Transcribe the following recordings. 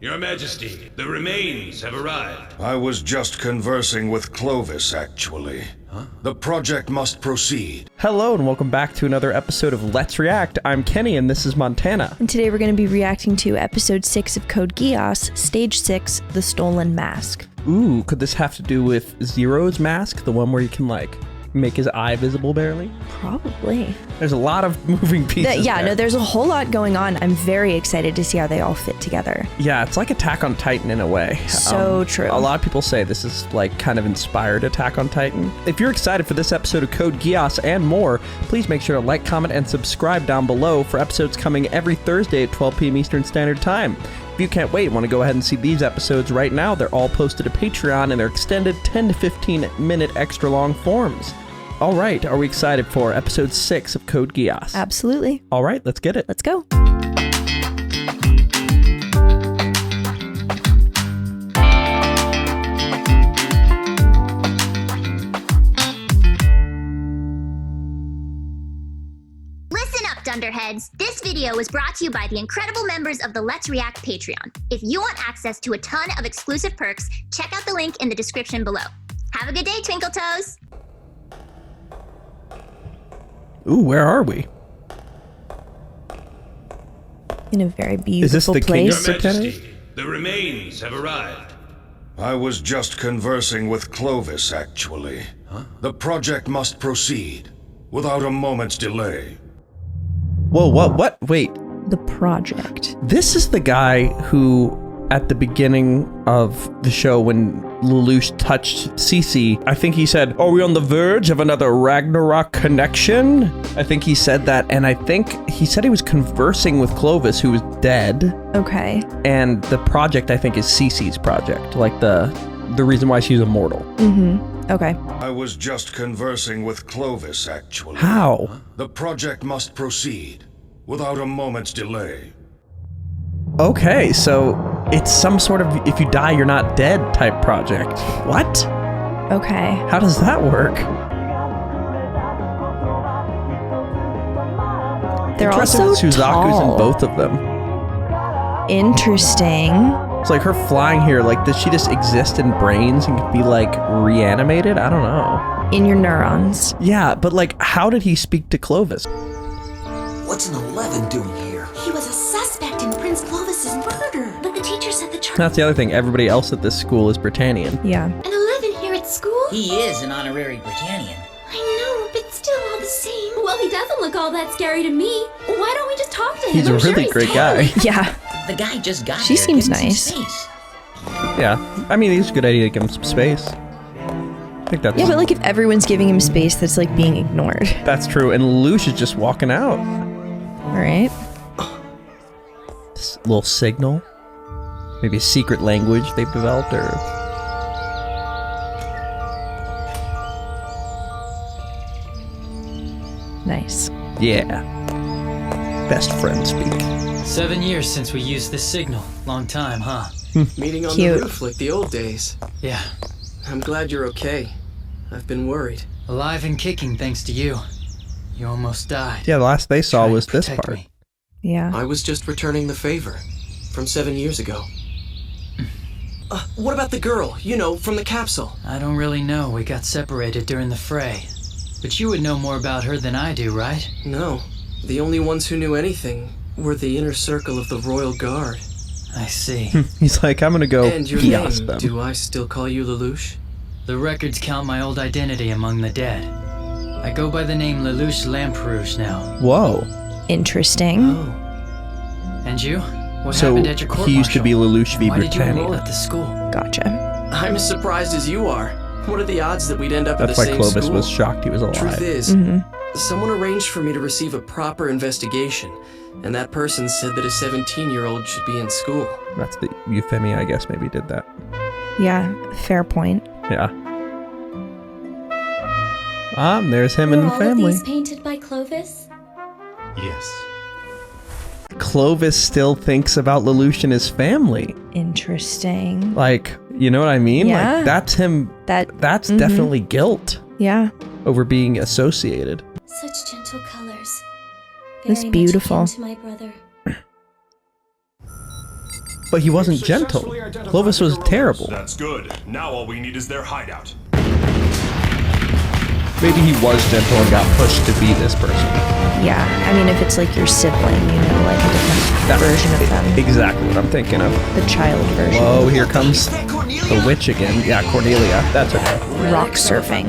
Your Majesty, the remains have arrived. I was just conversing with Clovis, actually. Huh? The project must proceed. Hello and welcome back to another episode of Let's React. I'm Kenny and this is Montana. And today we're going to be reacting to episode 6 of Code Geass, stage 6, The Stolen Mask. Ooh, could this have to do with Zero's mask? The one where you can make his eye visible barely? Probably. There's a lot of moving pieces there. There's a whole lot going on. I'm very excited to see how they all fit together. Yeah, it's like Attack on Titan in a way. So true. A lot of people say this is kind of inspired Attack on Titan. If you're excited for this episode of Code Geass and more, please make sure to like, comment, and subscribe down below for episodes coming every Thursday at 12 p.m. Eastern Standard Time. If you can't wait, want to go ahead and see these episodes right now, they're all posted to Patreon in their extended 10 to 15 minute extra long forms. All right, are we excited for episode 6 of Code Geass? Absolutely. All right, let's get it. Let's go. Dunderheads, this video was brought to you by the incredible members of the Let's React Patreon. If you want access to a ton of exclusive perks, check out the link in the description below. Have a good day, Twinkle Toes! Ooh, where are we? In a very beautiful Is this the place. Your Majesty, the remains have arrived. I was just conversing with Clovis, actually. Huh? The project must proceed, without a moment's delay. Whoa, what? Wait. The project. This is the guy who, at the beginning of the show, when Lelouch touched Cece, I think he said, "Are we on the verge of another Ragnarok connection?" I think he said that, and I think he said he was conversing with Clovis, who was dead. Okay. And the project, I think, is Cece's project, like the reason why she's immortal. Mm-hmm. Okay. I was just conversing with Clovis, actually. How? The project must proceed, without a moment's delay. Okay, so it's some sort of if you die, you're not dead type project. What? Okay. How does that work? They're Interesting also that Suzaku's tall. in both of them. Interesting. It's like her flying here, does she just exist in brains and can be, reanimated? I don't know. In your neurons. Yeah, but, how did he speak to Clovis? What's an 11 doing here? He was a suspect in Prince Clovis's murder. But the teacher said the charge. That's the other thing. Everybody else at this school is Britannian. Yeah. An 11 here at school? He is an honorary Britannian. I know, but still all the same. Well, he doesn't look all that scary to me. Why don't we just talk to him? He's a really great guy. Yeah. The guy just got She here. seems Give him nice. some space. Yeah. I mean, it's a good idea to give him some space. I think that's... Yeah, but if everyone's giving him space, that's being ignored. That's true. And Lelouch is just walking out. All right. This little signal. Maybe a secret language they've developed, or... Nice. Yeah. Best friend speak. 7 years since we used this signal. Long time, huh? Meeting on Cute. the roof like the old days. Yeah. I'm glad you're okay. I've been worried. Alive and kicking thanks to you. You almost died. Yeah, the last they saw Trying was to this protect part. me. Yeah. I was just returning the favor from 7 years ago. What about the girl, from the capsule? I don't really know. We got separated during the fray. But you would know more about her than I do, right? No. The only ones who knew anything were the inner circle of the Royal Guard. I see. He's like, I'm gonna go And your Geass name, them. do I still call you Lelouch? The records count my old identity among the dead. I go by the name Lelouch Lamperouge now. Whoa. Interesting. Oh. And you? What So happened at your court he used to be martial? Lelouch v. Why did you enroll Britannia. at the school? Gotcha. I'm as surprised as you are. What are the odds that we'd end up That's at why the same Clovis school? was shocked he was alive. Truth is, Mm-hmm. someone arranged for me to receive a proper investigation, and that person said that a 17-year-old should be in school. That's the euphemia, I guess, maybe did that. Yeah, fair point. Yeah. There's him and Were the all family. of these painted by Clovis? Yes. Clovis still thinks about Lelouch and his family. Interesting. You know what I mean? Yeah. That's him. That's definitely guilt Yeah. over being associated. Such gentle colors. That's Very beautiful. much akin to my brother. But he wasn't gentle. Clovis was terrible. That's good. Now all we need is their hideout. Maybe he was gentle and got pushed to be this person. Yeah, I mean, if it's like your sibling, you know, like a different version of them. Exactly what I'm thinking of. The child version. Whoa, here comes the witch again. Yeah, Cornelia. That's okay. Rock surfing.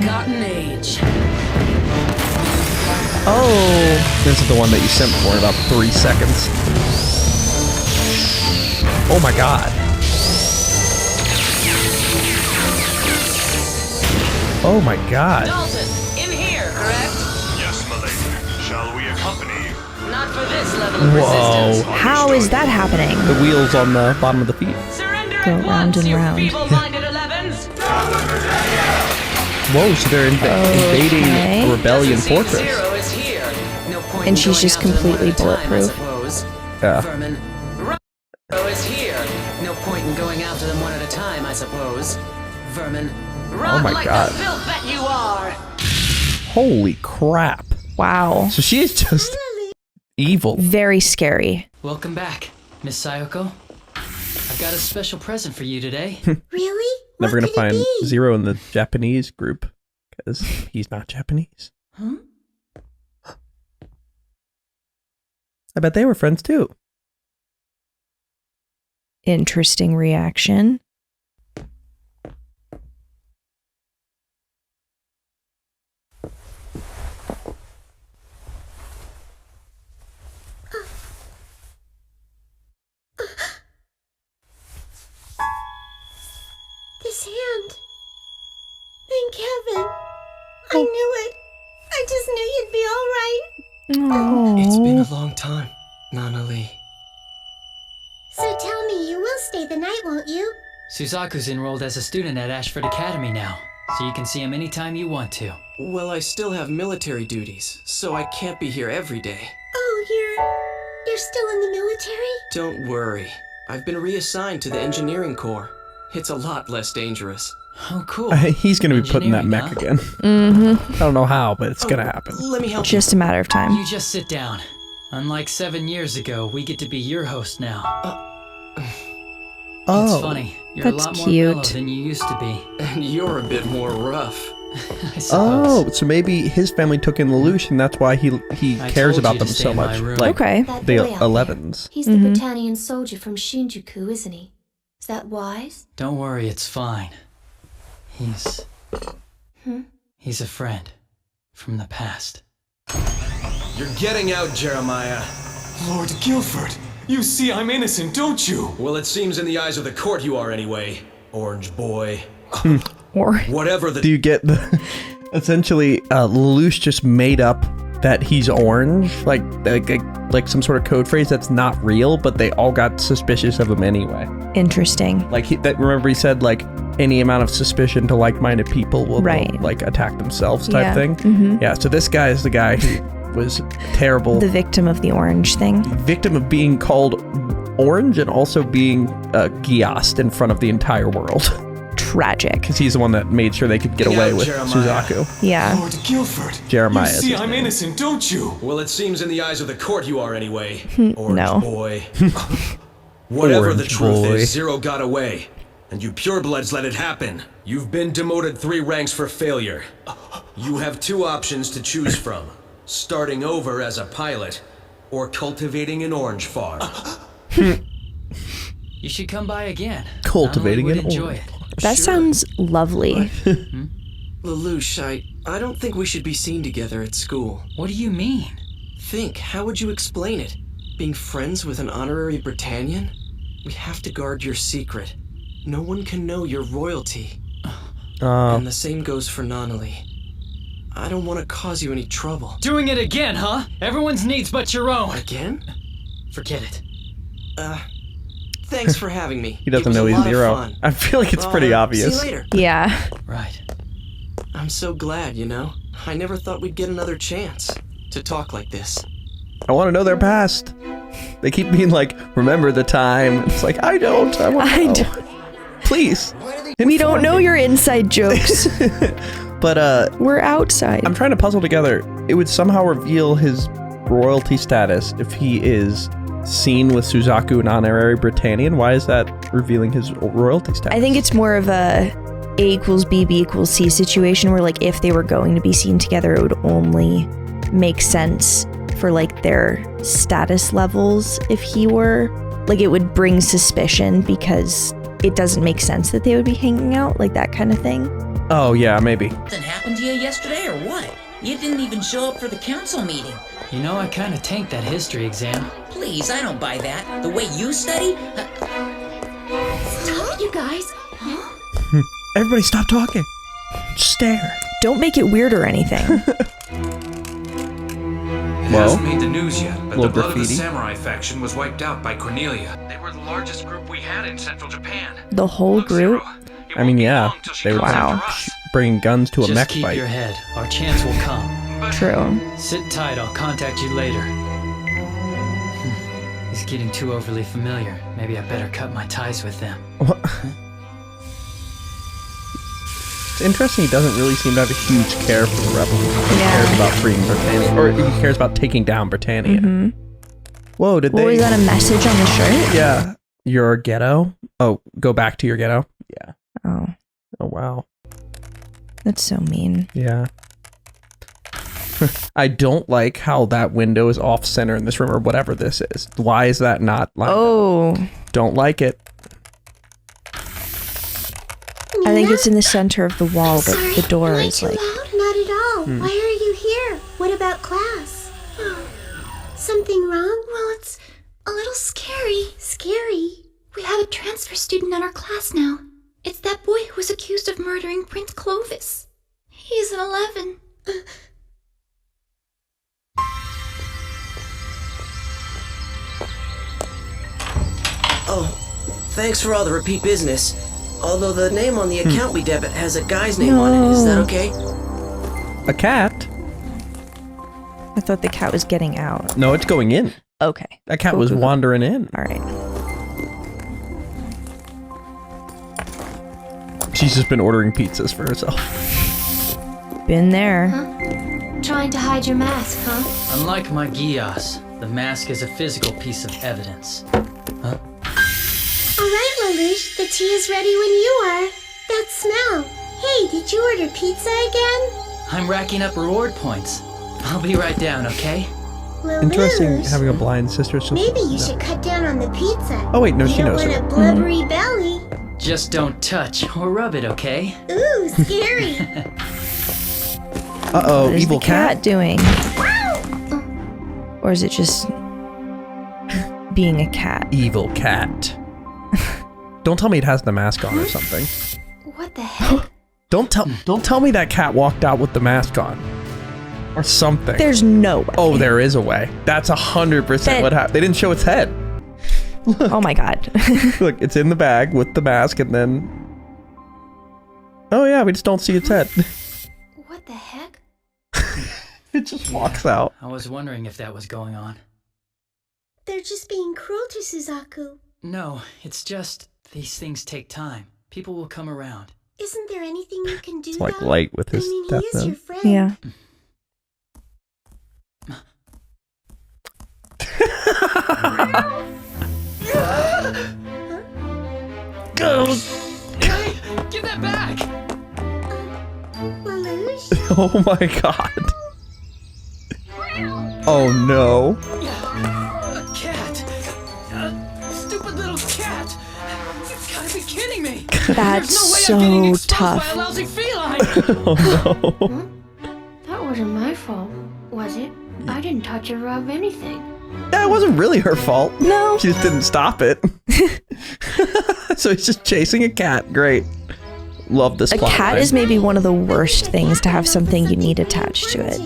Oh, this is the one that you sent for in about 3 seconds. Oh my god. Oh my god. Dalton, in here, correct? Yes, my lady. Shall we accompany you? Not for this level of Whoa. resistance. How is that happening? The wheels on the bottom of the feet. Surrender Go at round once, and you round. feeble-minded 11s. Whoa, so they're invading a rebellion Doesn't seem fortress. Zero is here. No point And in she's going just after them one completely at a time, I bulletproof. suppose. Yeah. Vermin. Zero is here. No point in going after them one at a time, I suppose. Vermin. Rot my like God. the filth that you are. Holy crap. Wow. So she is just evil. Very scary. Welcome back, Miss Sayoko. I've got a special present for you today. Really? Never What gonna could it find be? Zero in the Japanese group because he's not Japanese. Huh? I bet they were friends too. Interesting reaction. This hand. Thank heaven. I knew it. I just knew you'd be all right. It's been a long time, Nana-lee. So tell me, you will stay the night, won't you? Suzaku's enrolled as a student at Ashford Academy now, so you can see him anytime you want to. Well, I still have military duties, so I can't be here every day. Oh, you're still in the military? Don't worry. I've been reassigned to the engineering corps. It's a lot less dangerous. Oh, cool. He's gonna be putting that mech again. Mm-hmm. I don't know how, but it's gonna happen. Let me help Just a matter of time. You just sit down. Unlike 7 years ago, we get to be your host now. Oh, It's funny. You're that's a lot more cute. mellow than you used to be. And you're a bit more rough. I suppose. Oh, so maybe his family took in Lelouch, and that's why he I cares told about you them to stay so in my much. room. Like Okay. That the boy out there. 11s. He's the Britannian soldier from Shinjuku, isn't he? Is that wise? Don't worry, it's fine. He's a friend from the past. You're getting out, Jeremiah. Lord Guilford, you see I'm innocent, don't you? Well, it seems in the eyes of the court you are anyway, Orange Boy. Or Whatever the... Do you get the... Essentially, Lelouch just made up that he's orange, like some sort of code phrase that's not real, but they all got suspicious of him anyway. interesting. Like remember he said like any amount of suspicion to like-minded people will Right. like attack themselves type Yeah. thing. Mhm. Yeah. So this guy is the guy who was terrible, The victim of the orange thing. victim of being called orange and also being Geassed in front of the entire world. Tragic. Because he's the one that made sure they could get away with Jeremiah. Suzaku. Yeah. Lord Guilford, Jeremiah you is see his I'm name. innocent, don't you? Well, it seems in the eyes of the court you are anyway, Orange No. Boy. Whatever the Orange truth boy. is, Zero got away. And you purebloods let it happen. You've been demoted 3 ranks for failure. You have 2 options to choose from. Starting over as a pilot, or cultivating an orange farm. You should come by again. Cultivating Nana an would enjoy orange. it. That Sure. sounds lovely. Lelouch, I don't think we should be seen together at school. What do you mean? Think, how would you explain it? Being friends with an honorary Britannian? We have to guard your secret. No one can know your royalty. And the same goes for Nana-lee. I don't want to cause you any trouble. Doing it again, huh? Everyone's needs but your own. Again? Forget it. Thanks for having me. He doesn't It was know a he's lot of Zero. fun. I feel like it's I'll, pretty obvious. See you later. Yeah. Right. I'm so glad, you know? I never thought we'd get another chance to talk like this. I want to know their past. They keep being like, remember the time. It's like, I don't. I want to know. Please. We don't know your inside jokes. But We're outside. I'm trying to puzzle together. It would somehow reveal his royalty status if he is scene with Suzaku, an honorary Britannian. Why is that revealing his royalty status? I think it's more of a A equals B, B equals C situation where like if they were going to be seen together, it would only make sense for like their status levels if he were. Like it would bring suspicion because it doesn't make sense that they would be hanging out, like that kind of thing. Oh yeah, maybe. Something happened to you yesterday or what? You didn't even show up for the council meeting. You know, I kind of tanked that history exam. Please, I don't buy that. The way you study? Stop, you guys. Everybody stop talking. Just stare. Don't make it weird or anything. It hasn't made the news yet, but the blood of the graffiti. samurai faction was wiped out by Cornelia. They were the largest group we had in central Japan. The whole group? I mean, yeah, they were bringing guns to a Just mech keep fight. your head. Our chance will come. True. Sit tight, I'll contact you later. He's getting too overly familiar. Maybe I better cut my ties with them. What? It's interesting, he doesn't really seem to have a huge care for the rebels. He cares about freeing Britannia, or he cares about taking down Britannia. Mm-hmm. Whoa, did they... Was that a message on the shirt? Yeah. Your ghetto? Oh, go back to your ghetto? Yeah. Oh. Oh, wow. That's so mean. Yeah. I don't like how that window is off center in this room or whatever this is. Why is that not lined up? Don't like it. I think it's in the center of the wall, but Sorry, the door am I is too like... loud? Not at all. Hmm. Why are you here? What about class? Something wrong? Well, it's a little scary. Scary? We have a transfer student in our class now. It's that boy who was accused of murdering Prince Clovis. He's an 11. Oh, thanks for all the repeat business. Although the name on the account we debit has a guy's name on it, is that okay? A cat? I thought the cat was getting out. No, it's going in. Okay. That cat was wandering in. All right. She's just been ordering pizzas for herself. Been there. Trying to hide your mask, huh? Unlike my Geass, the mask is a physical piece of evidence. Huh? All right, Lelouch, the tea is ready when you are. That smell. Hey, did you order pizza again? I'm racking up reward points. I'll be right down, okay? Lelouch, Interesting having a blind sister. So maybe you should cut down on the pizza. Oh wait, no, she knows You it. don't want a blubbery belly. Just don't touch or rub it, okay? Ooh, scary. Uh-oh, What is evil the cat doing? Wow. Or is it just being a cat? Evil cat. Don't tell me it has the mask on or something. What the heck? Don't tell me that cat walked out with the mask on. Or something. There's no way. Oh, there is a way. That's 100% what happened. They didn't show its head. Look. Oh my god. Look, it's in the bag with the mask and then... Oh yeah, we just don't see its head. What the heck? It just walks out. I was wondering if that was going on. They're just being cruel to Suzaku. No, it's just these things take time. People will come around. Isn't there anything you can do? It's like though? light with his I mean, death he is note. your friend. Yeah. Go! Hey, give that back! Lelouch? Oh my god. Oh no. A cat! A stupid little cat! You've gotta be kidding me! That's There's no way I'm getting so exposed tough. by a lousy feline! Oh no. That wasn't my fault, was it? I didn't touch or rub anything. That wasn't really her fault. No. She just didn't stop it. So he's just chasing a cat. Great. Love this A plot cat line. is maybe one of the worst things to have something you need attached to it.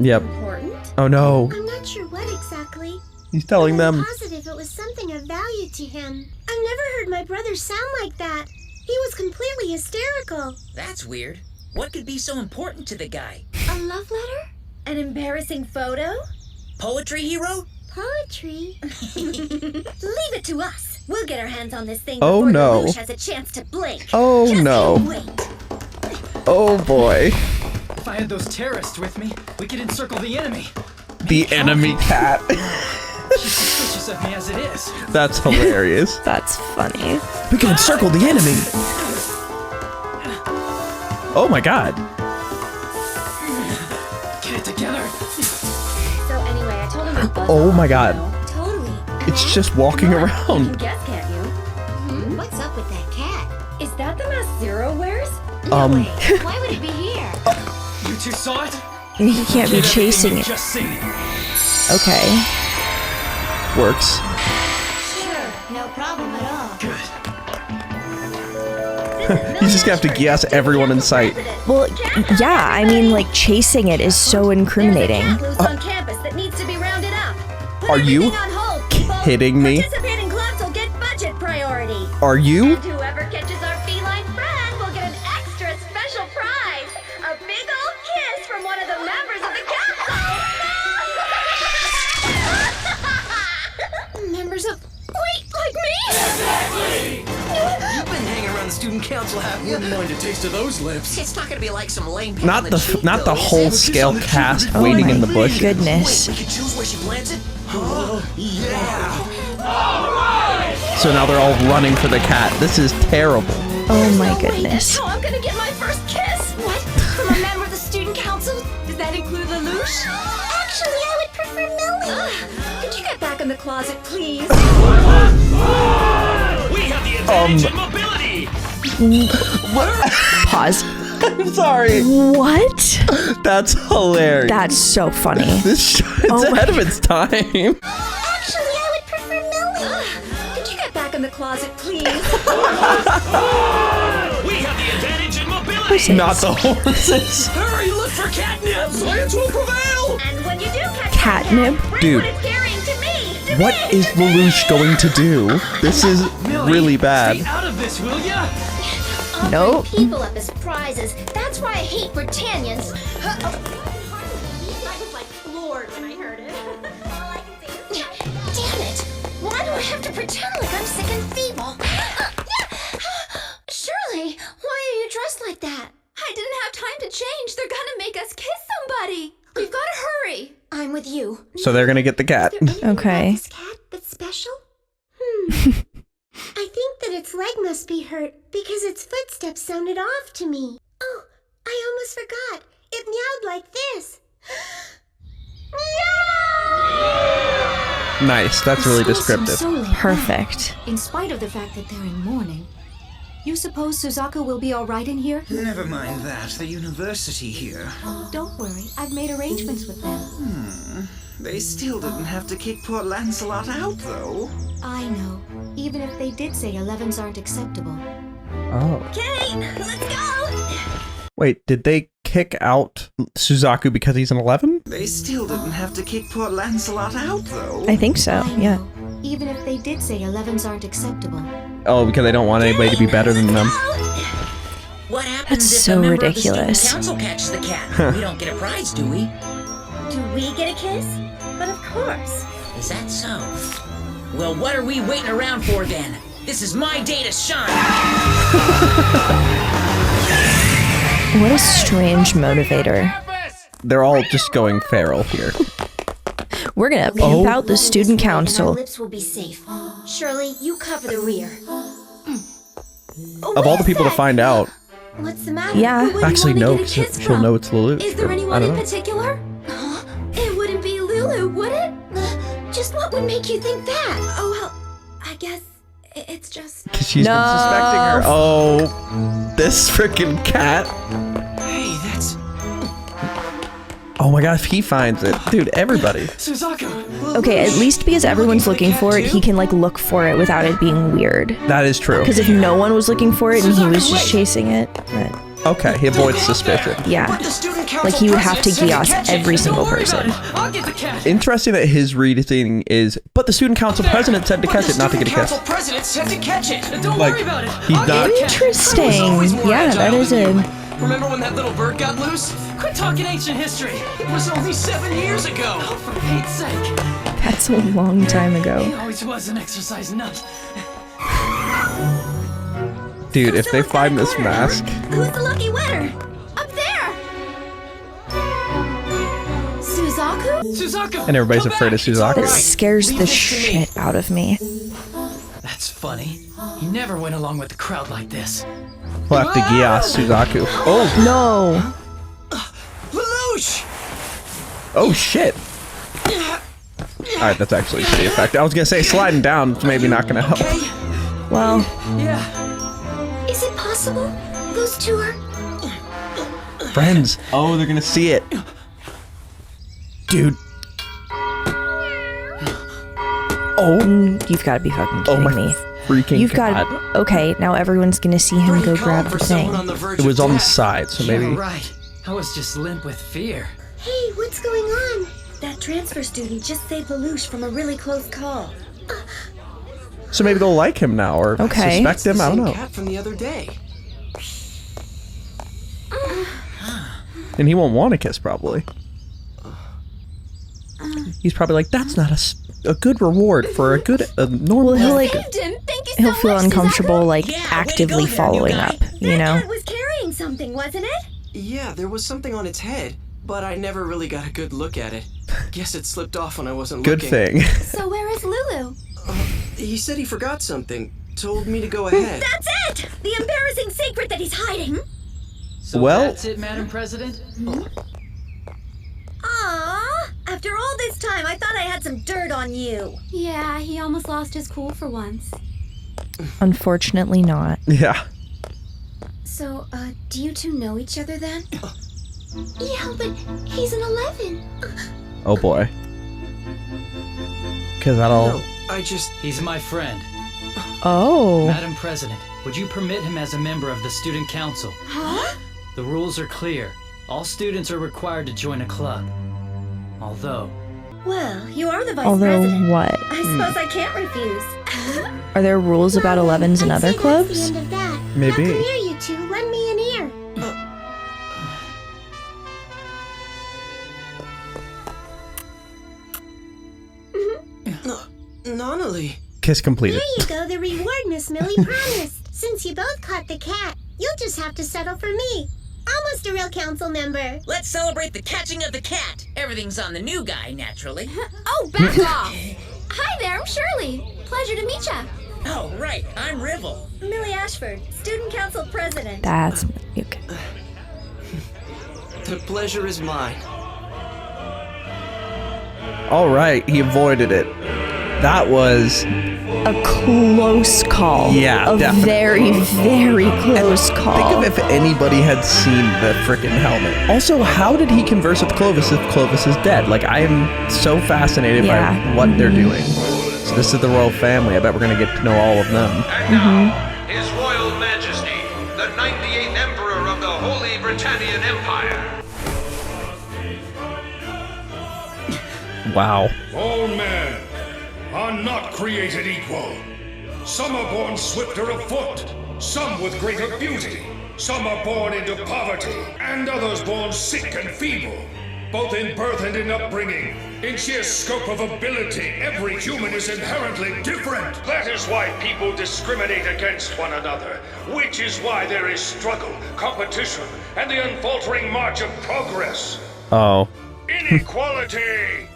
Yep. Important? Oh no. I'm not sure what exactly. He's telling I'm them. positive it was something of value to him. I've never heard my brother sound like that. He was completely hysterical. That's weird. What could be so important to the guy? A love letter? An embarrassing photo? Poetry he wrote? Poetry? Leave it to us. We'll get our hands on this thing Oh, before no. Lelouch has a chance to blink. Oh Just no. you wait. Oh boy. If I had those terrorists with me, we could encircle the enemy. The enemy cat. She's suspicious worse of me as it is. That's hilarious. That's funny. We can encircle the enemy. Oh my god. Get it together. So anyway, I told him to buzz Oh off, my god. you know? Totally. It's just walking You around. can guess, can't you? What's up with that cat? Is that the mask Zero wears? Why would it be here? You two saw it? He can't be chasing it. Just seen it. Okay. Works. Sure, no problem at all. He's just gonna have to Geass everyone in sight. Well, yeah, I mean, like, chasing it is so incriminating. Loose on campus that needs to be rounded up. Put Are you everything on hold, people. kidding me? Participating clubs will get budget priority. Are you? And whoever catches our feline friend will get an extra special prize. A big old kiss from one of the members of the council. Members of... Wait, like me? You've been hanging around the student council, haven't you? Wouldn't mind a taste of those lips. It's not gonna be like some lame Not the whole scale cast Oh waiting my in the bush. goodness. We can choose where she plants it? Oh, yeah! So now they're all running for the cat. This is terrible. Oh my goodness. How I'm gonna get my first kiss? What? From a member of the student council? Does that include Lelouch? Actually, I would prefer Millie. Could you get back in the closet, please? We have the advantage in mobility! Pause. I'm sorry. What? That's hilarious. That's so funny. This show's Oh my ahead of its time. Actually, I would prefer Millie. Could you get back in the closet, please? We have the advantage in mobility! Not the horses. Hurry, look for catnip! Science will prevail! And when you do catch Catnip? bring Dude. what it's carrying to me. What is Lelouch going to do? This is really bad. Stay out of this, will ya? Nope. People up as prizes. That's why I hate Britannians. I was like floored when I heard it. All I can say is, damn it! Why do I have to pretend like I'm sick and feeble? Shirley, why are you dressed like that? I didn't have time to change. They're gonna make us kiss somebody. We've got to hurry. I'm with you. So they're gonna get the cat. Okay. This cat that's special? I think that its leg must be hurt because its footsteps sounded off to me. Oh, I almost forgot. It meowed like this. Nice. That's really descriptive. Perfect. In spite of the fact that they're in mourning, you suppose Suzaku will be all right in here? Never mind that. The university here. Don't worry, I've made arrangements with them. They still didn't have to kick poor Lancelot out, though. I know. Even if they did say 11s aren't acceptable. Oh. Okay, let's go! Wait, did they kick out Suzaku because he's an 11? They still didn't have to kick poor Lancelot out, though. I think so, yeah. Even if they did say 11s aren't acceptable. Oh, because they don't want anybody to be better than them. What happens That's if so a member ridiculous. of the student council catches the cat? We don't get a prize, do we? Do we get a kiss? But of course. Is that so? Well, what are we waiting around for then? This is my day to shine! What a strange motivator. They're all just going feral here. We're gonna pimp out the student Our council. lips will be safe. Shirley, you cover the rear. Of all the people to find out. What's the matter? Yeah. Who would you Actually, want me no, to get a because kiss she'll from? know it's Lelouch. Is there I anyone don't in know. particular? It wouldn't be Lulu, would it? Just what would make you think that? Oh, well, I guess it's just... Because she's been suspecting her. Oh, this freaking cat. Hey, that's... Oh my god, if he finds it. Dude, everybody. Suzaku! Okay, at least because everyone's looking for it, he can like look for it without it being weird. That is true. Because if no one was looking for it and he was just chasing it, but Okay, he avoids suspicion. yeah. Like he would have to Geass every single person. I'll get the cat! Interesting that his reading is, but the student council president said to catch it, not to get a kiss. Council president said to catch it! Don't Like, worry about it. he's I'll get not- the cat. Interesting. I was always more Yeah, that agile is than a... you. Remember when that little bird got loose? Quit talking ancient history. It was only 7 years ago! Oh, for Pete's sake. That's a long time He ago. always was an exercise nut. Dude, if they find this mask, Who's the lucky winner? Up there! Suzaku? Suzaku! And everybody's afraid of Suzaku. It scares the shit out of me. That's funny. He never went along with the crowd like this. We'll have to Geass Suzaku. Oh no! Lelouch! Oh shit! Alright, that's actually pretty effective. I was gonna say sliding down is maybe not gonna help. Well. Yeah. Is it possible? Those two are... Friends. Oh, they're gonna see it. Dude. Oh. You've got to be fucking kidding me. Freaking You've God. got... Okay, now everyone's gonna see him go grab the thing. It was on the side, so maybe... You're right. I was just limp with fear. Hey, what's going on? That transfer student just saved Lelouch from a really close call. So maybe they'll like him now, or suspect him, I don't know. Cat from the other day. And he won't want to kiss, probably. He's probably like, that's not a good reward for a good, normal... Well, He'll he'll feel uncomfortable, like, actively following up, you know? It was carrying something, wasn't it? Yeah, there was something on its head, but I never really got a good look at it. Guess it slipped off when I wasn't Good looking. thing. So where is Lulu? He said he forgot something. Told me to go ahead. That's it! The embarrassing secret that he's hiding. So Well- that's it, Madam President? Aww! After all this time, I thought I had some dirt on you. Yeah, he almost lost his cool for once. Unfortunately not. Yeah. So, do you two know each other then? Yeah, but he's an 11. Oh boy. Cause that'll... No, I just... He's my friend. Oh. Madam President, would you permit him as a member of the Student Council? Huh? The rules are clear. All students are required to join a club. Although... Well, you are the vice Although president. what? I suppose I can't refuse. Are there rules about 11s in other clubs? End of that. Maybe. Now come here, you two. Lend me an ear. Nonali. Kiss completed. There you go, the reward Miss Millie promised. Since you both caught the cat, you'll just have to settle for me. Almost a real council member. Let's celebrate the catching of the cat. Everything's on the new guy, naturally. Oh, back off! Hi there, I'm Shirley. Pleasure to meet ya. Oh, right, I'm Rivel. Millie Ashford, student council president. That's... Okay. The pleasure is mine. Alright, he avoided it. That was... a close call. Yeah, a definitely. very, very close call. Think of if anybody had seen the frickin' helmet. Also, how did he converse with Clovis if Clovis is dead? Like, I am so fascinated by what they're doing. So this is the royal family. I bet we're gonna get to know all of them. And now, His Royal Majesty, the 98th Emperor of the Holy Britannian Empire. Wow. All men are not created equal. Some are born swifter of foot, some with greater beauty. Some are born into poverty, and others born sick and feeble. Both in birth and in upbringing, in sheer scope of ability, every human is inherently different. That is why people discriminate against one another, which is why there is struggle, competition, and the unfaltering march of progress. Oh. Inequality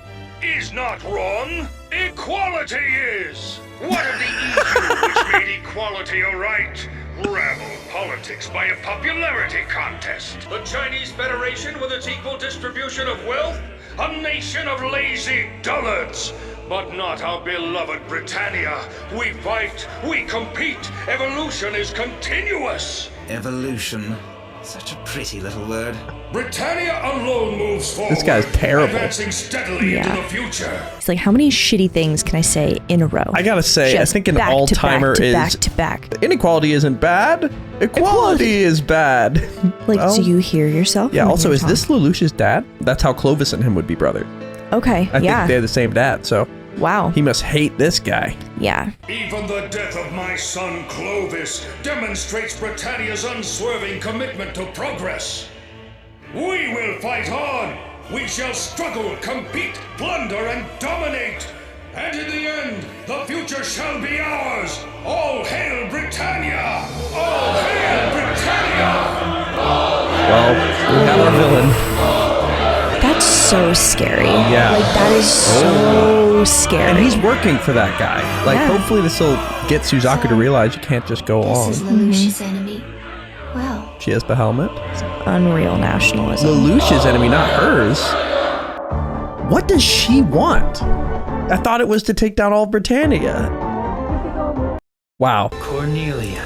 is not wrong. Equality is. What of the EU which made equality a right? Rabble politics by a popularity contest. The Chinese Federation with its equal distribution of wealth? A nation of lazy dullards. But not our beloved Britannia. We fight, we compete. Evolution is continuous. Evolution. Such a pretty little word. Britannia alone moves forward. This guy's terrible. Advancing steadily into the future. It's like, how many shitty things can I say in a row? I gotta say, Just I think an back to all-timer back to is... back to back. Inequality isn't bad. Equality is bad. Like, Well, do you hear yourself? Yeah, when also, you is talk? this Lelouch's dad? That's how Clovis and him would be brother. Okay, I yeah. think they're the same dad, so... Wow. He must hate this guy. Yeah. Even the death of my son Clovis demonstrates Britannia's unswerving commitment to progress. We will fight on. We shall struggle, compete, plunder, and dominate. And in the end, the future shall be ours. All hail Britannia! All hail Britannia! Well, we have our villain. That so scary. Yeah. Like, that is so scary. And he's working for that guy. Like, hopefully this will get Suzaku to realize you can't just go on. This is Lelouch's enemy. Well, She has the helmet. Unreal nationalism. Lelouch's enemy, not hers. What does she want? I thought it was to take down all of Britannia. Wow. Cornelia,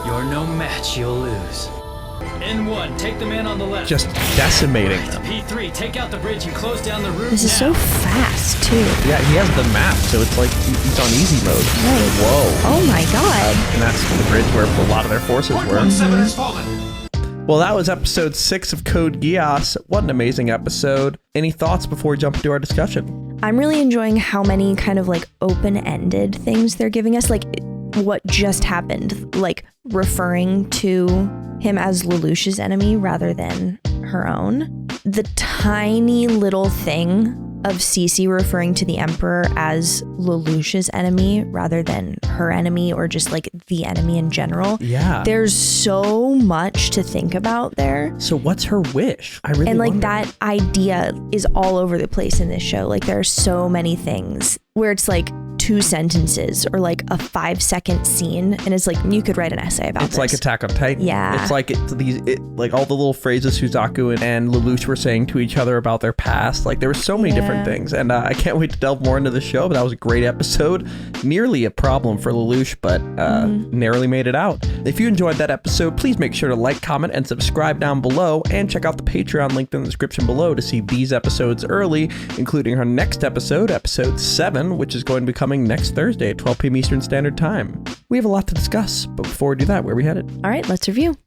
you're no match, you'll lose. N1, take the man on the left. Just decimating them. P3, take out the bridge and close down the roof. This is so fast, too. Yeah, he has the map, so it's like he's on easy mode. Right. Whoa. Oh my god. And that's the bridge where a lot of their forces were. 117 has fallen. Well, that was episode 6 of Code Geass. What an amazing episode. Any thoughts before we jump into our discussion? I'm really enjoying how many kind of like open-ended things they're giving us. Like what just happened, like referring to him as Lelouch's enemy rather than her own. The tiny little thing of Cece referring to the Emperor as Lelouch's enemy rather than her enemy or just like the enemy in general. Yeah. There's so much to think about there. So what's her wish? I really And like wonder. that idea is all over the place in this show. Like there are so many things where it's like 2 sentences or like a 5-second scene, and it's like you could write an essay about It's this. like Attack on Titan. Yeah. It's like like all the little phrases Suzaku and Lelouch were saying to each other about their past. Like there were so many different things, and I can't wait to delve more into the show. But that was a great episode. Nearly a problem for Lelouch, but narrowly made it out. If you enjoyed that episode, please make sure to like, comment, and subscribe down below, and check out the Patreon linked in the description below to see these episodes early, including our next episode, episode 7, which is going to be coming next Thursday at 12 p.m. Eastern Standard Time. We have a lot to discuss, but before we do that, where are we headed? All right, let's review.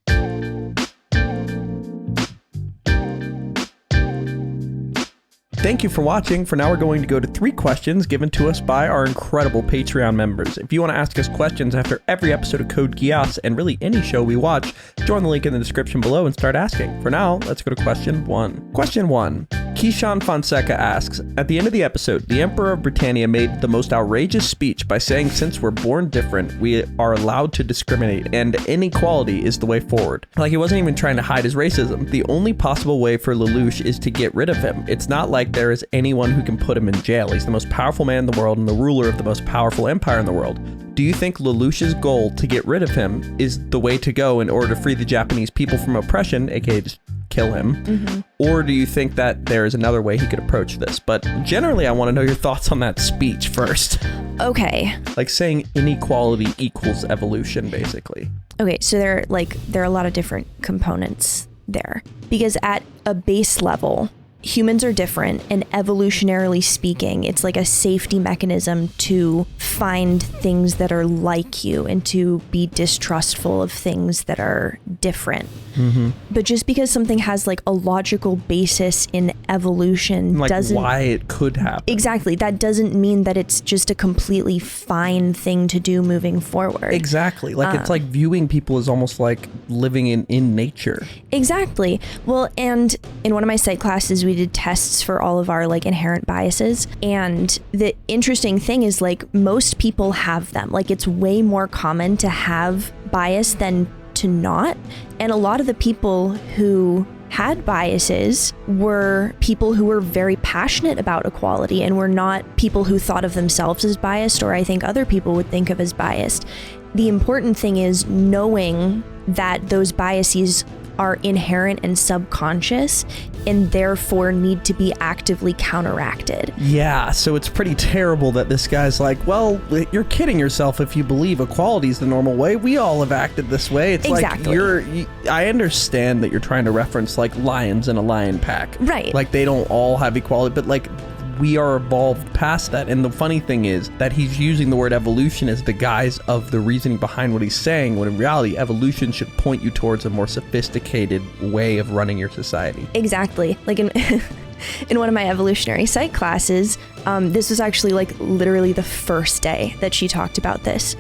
Thank you for watching. For now, we're going to go to 3 questions given to us by our incredible Patreon members. If you want to ask us questions after every episode of Code Geass and really any show we watch, join the link in the description below and start asking. For now, let's go to question 1. Question 1. Keyshawn Fonseca asks, at the end of the episode, the Emperor of Britannia made the most outrageous speech by saying since we're born different, we are allowed to discriminate, and inequality is the way forward. Like he wasn't even trying to hide his racism. The only possible way for Lelouch is to get rid of him. It's not like there is anyone who can put him in jail. He's the most powerful man in the world and the ruler of the most powerful empire in the world. Do you think Lelouch's goal to get rid of him is the way to go in order to free the Japanese people from oppression, aka just kill him? Or do you think that there is another way he could approach this? But generally, I want to know your thoughts on that speech first. Okay. Like saying inequality equals evolution, basically. Okay, so there are a lot of different components there. Because at a base level, humans are different, and evolutionarily speaking, it's like a safety mechanism to find things that are like you and to be distrustful of things that are different. But just because something has like a logical basis in evolution Like doesn't... why it could happen. Exactly. That doesn't mean that it's just a completely fine thing to do moving forward. Exactly. Like it's like viewing people as almost like living in nature. Exactly. Well, and in one of my psych classes, we did tests for all of our like inherent biases. And the interesting thing is like most people have them. Like it's way more common to have bias than to not. And a lot of the people who had biases were people who were very passionate about equality and were not people who thought of themselves as biased, or I think other people would think of as biased. The important thing is knowing that those biases are inherent and subconscious and therefore need to be actively counteracted. Yeah, so it's pretty terrible that this guy's like, well, you're kidding yourself if you believe equality is the normal way. We all have acted this way. It's Exactly. like I understand that you're trying to reference like lions in a lion pack. Right. Like they don't all have equality, but like we are evolved past that. And the funny thing is that he's using the word evolution as the guise of the reasoning behind what he's saying, when in reality, evolution should point you towards a more sophisticated way of running your society. Exactly. Like in in one of my evolutionary psych classes, this was actually like literally the first day that she talked about this,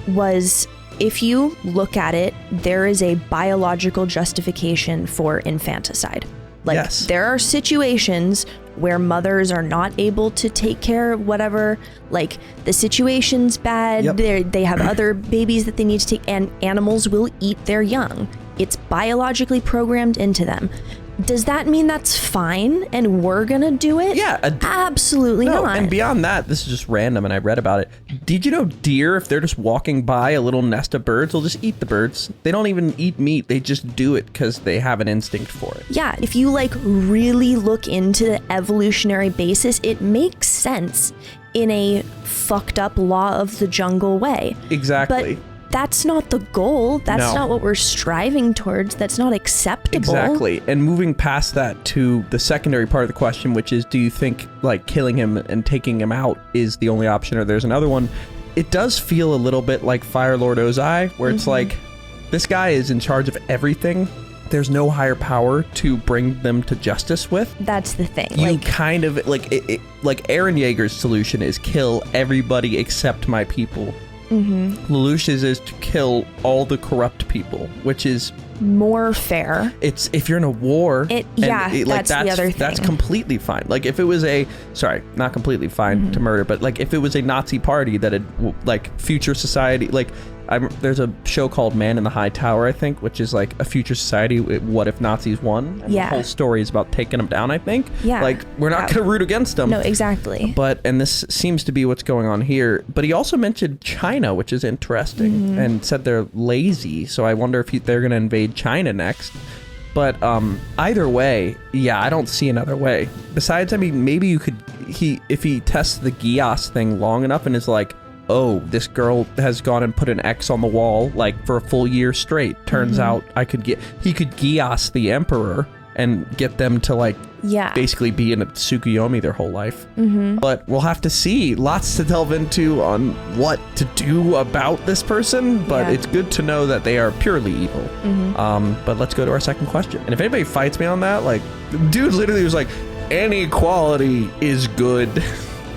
was if you look at it, there is a biological justification for infanticide. Like Yes. there are situations where mothers are not able to take care of whatever, like the situation's bad, Yep. they have other babies that they need to take, and animals will eat their young. It's biologically programmed into them. does that mean that's fine and we're gonna do it? Yeah. Absolutely not. And beyond that, this is just random and I read about it. Did you know deer, if they're just walking by a little nest of birds, will just eat the birds? They don't even eat meat. They just do it because they have an instinct for it. Yeah, if you like really look into the evolutionary basis, it makes sense in a fucked up law of the jungle way. Exactly. But that's not the goal. That's not what we're striving towards. That's not acceptable. Exactly. And moving past that to the secondary part of the question, which is, do you think like killing him and taking him out is the only option, or there's another one? It does feel a little bit like Fire Lord Ozai, where it's like, this guy is in charge of everything. There's no higher power to bring them to justice with. That's the thing. You kind of like like Eren Yeager's solution is kill everybody except my people. Lelouch's is to kill all the corrupt people, which is more fair. It's if you're in a war. That's the other thing. That's completely fine. Like if it was not completely fine to murder, but like if it was a Nazi party that had like future society, like there's a show called Man in the High Tower, I think, which is like a future society. What if Nazis won? And the whole story is about taking them down, I think. Yeah. Like we're not going to root against them. No, exactly. And this seems to be what's going on here. But he also mentioned China, which is interesting, and said they're lazy. So I wonder if they're going to invade China next. But either way, yeah, I don't see another way. Besides, I mean, maybe you could, if he tests the Geass thing long enough and is like, oh, this girl has gone and put an X on the wall like for a full year straight. Turns out he could Geass the Emperor and get them to like basically be in a Tsukuyomi their whole life. But we'll have to see. Lots to delve into on what to do about this person, but it's good to know that they are purely evil. But let's go to our second question. And if anybody fights me on that, like, dude literally was like, inequality is good.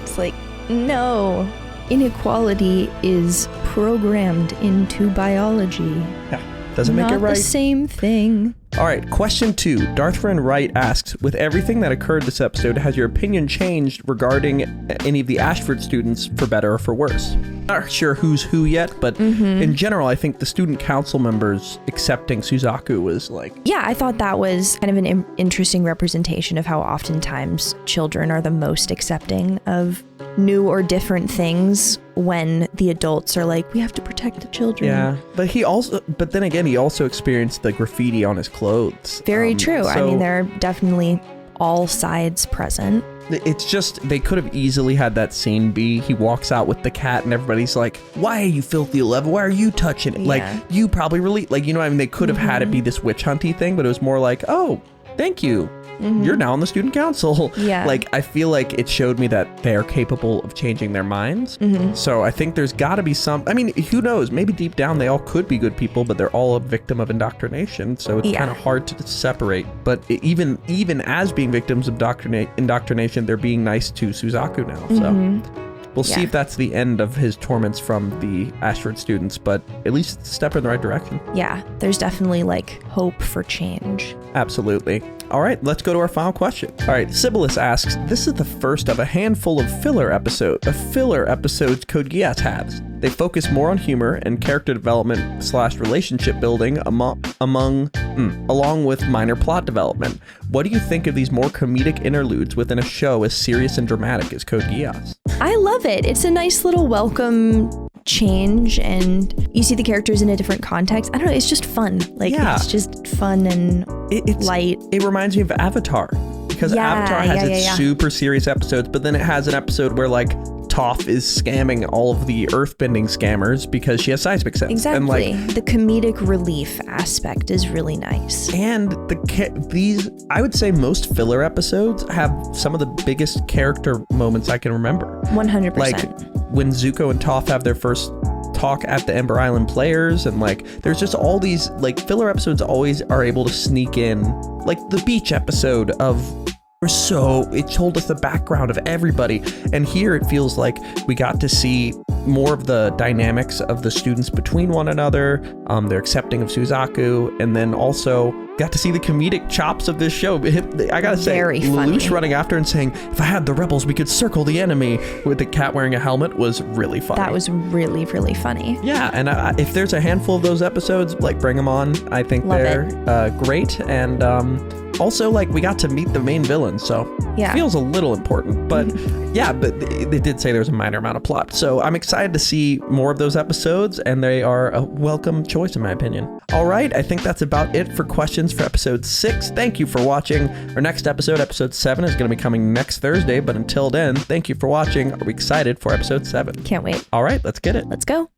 It's like, no. Inequality is programmed into biology. Yeah, doesn't make it right. Not the same thing. All right, question 2. Darthrin Wright asks, with everything that occurred this episode, has your opinion changed regarding any of the Ashford students for better or for worse? Not sure who's who yet, but in general, I think the student council members accepting Suzaku was like... Yeah, I thought that was kind of an interesting representation of how oftentimes children are the most accepting of new or different things when the adults are like, we have to protect the children. Yeah, but then again, he also experienced the graffiti on his clothes. Very true. I mean, there are definitely all sides present. It's just, they could have easily had that scene be, he walks out with the cat and everybody's like, why are you filthy 11? Why are you touching it? Like, you probably really, like, you know, I mean, they could have had it be this witch hunty thing, but it was more like, oh, thank you. You're now on the student council. Yeah. Like, I feel like it showed me that they're capable of changing their minds. So I think there's got to be some, I mean, who knows? Maybe deep down they all could be good people, but they're all a victim of indoctrination. So it's kind of hard to separate. But even as being victims of indoctrination, they're being nice to Suzaku now. So we'll see if that's the end of his torments from the Ashford students, but at least it's a step in the right direction. Yeah, there's definitely like hope for change. Absolutely. All right, let's go to our final question. All right, Sibyllus asks, this is the first of a handful of filler episodes Code Geass has. They focus more on humor and character development / relationship building along with minor plot development. What do you think of these more comedic interludes within a show as serious and dramatic as Code Geass? I love it. It's a nice little welcome change, and you see the characters in a different context. I don't know, it's just fun. Like, it's just fun and it's light. It reminds me of Avatar, because Avatar has its super serious episodes, but then it has an episode where like Toph is scamming all of the earthbending scammers because she has seismic sense. Exactly. And like, the comedic relief aspect is really nice. And I would say most filler episodes have some of the biggest character moments I can remember. 100%. Like when Zuko and Toph have their first talk at the Ember Island Players, and like there's just all these like filler episodes always are able to sneak in, like the beach episode of it told us the background of everybody, and here it feels like we got to see more of the dynamics of the students between one another, their accepting of Suzaku, and then also got to see the comedic chops of this show. I gotta say, Lelouch running after and saying, if I had the rebels, we could circle the enemy, with the cat wearing a helmet, was really funny. That was really, really funny. Yeah, and if there's a handful of those episodes, like, bring them on. I think they're great, and Also, like, we got to meet the main villain, so Yeah. it feels a little important. But yeah, but they did say there's a minor amount of plot. So I'm excited to see more of those episodes, and they are a welcome choice in my opinion. All right, I think that's about it for questions for episode 6. Thank you for watching. Our next episode, episode 7, is going to be coming next Thursday, but until then, thank you for watching. Are we excited for episode 7? Can't wait. All right, let's get it. Let's go.